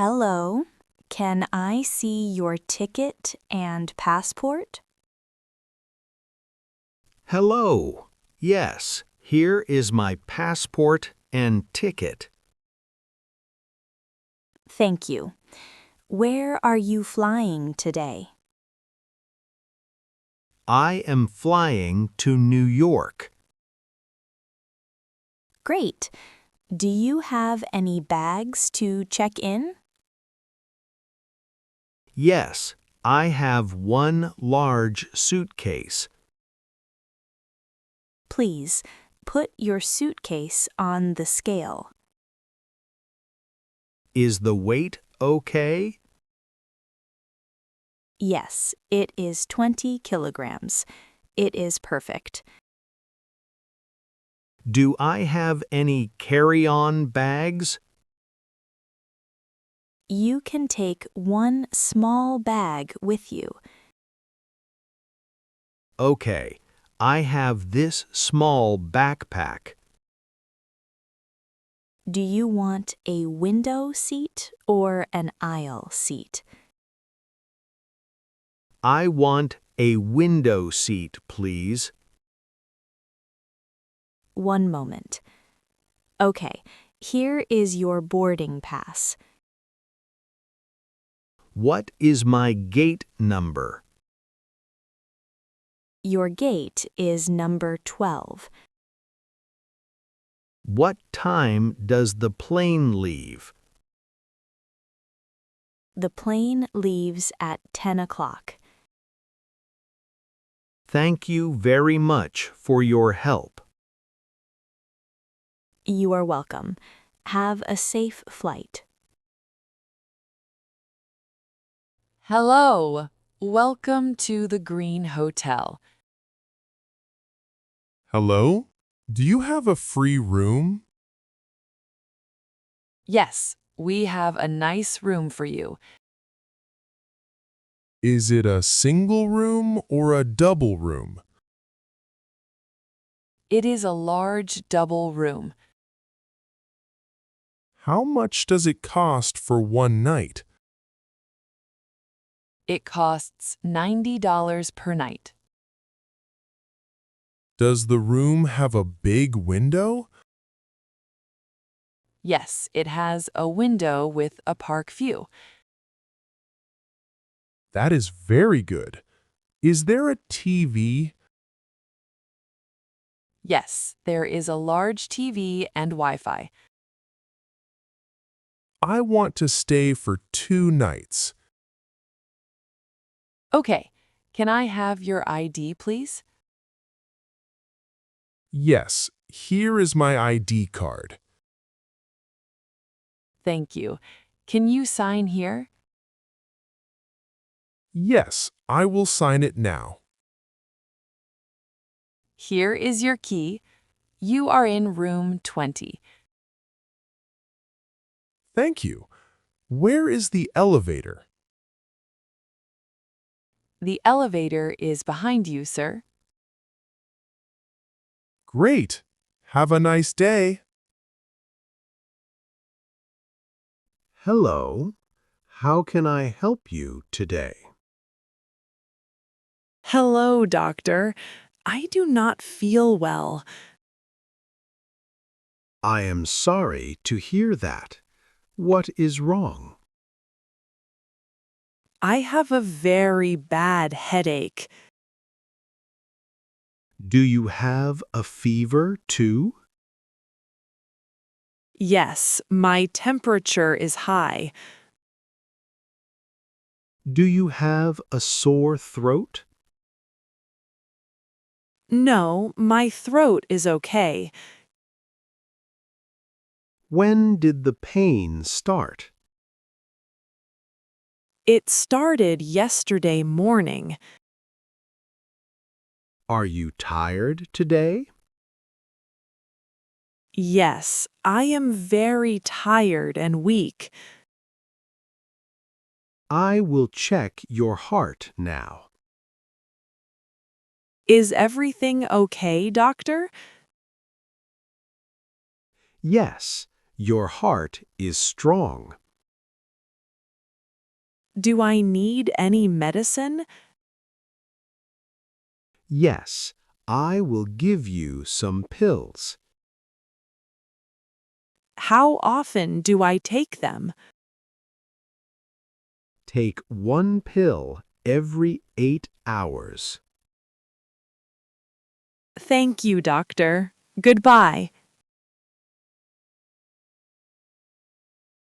Hello, can I see your ticket and passport? Hello. Yes, here is my passport and ticket. Thank you. Where are you flying today? I am flying to New York. Great. Do you have any bags to check in? Yes, I have one large suitcase. Please, put your suitcase on the scale. Is the weight okay? Yes, it is 20 kilograms. It is perfect. Do I have any carry-on bags? You can take one small bag with you. Okay, I have this small backpack. Do you want a window seat or an aisle seat? I want a window seat, please. One moment. Okay, here is your boarding pass. What is my gate number? Your gate is number 12. What time does the plane leave? The plane leaves at 10 o'clock. Thank you very much for your help. You are welcome. Have a safe flight. Hello. Welcome to the Green Hotel. Hello? Do you have a free room? Yes, we have a nice room for you. Is it a single room or a double room? It is a large double room. How much does it cost for one night? It costs $90 per night. Does the room have a big window? Yes, it has a window with a park view. That is very good. Is there a TV? Yes, there is a large TV and Wi-Fi. I want to stay for 2 nights. Okay, can I have your ID, please? Yes, here is my ID card. Thank you. Can you sign here? Yes, I will sign it now. Here is your key. You are in room 20. Thank you. Where is the elevator? The elevator is behind you, sir. Great. Have a nice day. Hello. How can I help you today? Hello, doctor. I do not feel well. I am sorry to hear that. What is wrong? I have a very bad headache. Do you have a fever too? Yes, my temperature is high. Do you have a sore throat? No, my throat is okay. When did the pain start? It started yesterday morning. Are you tired today? Yes, I am very tired and weak. I will check your heart now. Is everything okay, doctor? Yes, your heart is strong. Do I need any medicine? Yes, I will give you some pills. How often do I take them? Take one pill every 8 hours. Thank you, doctor. Goodbye.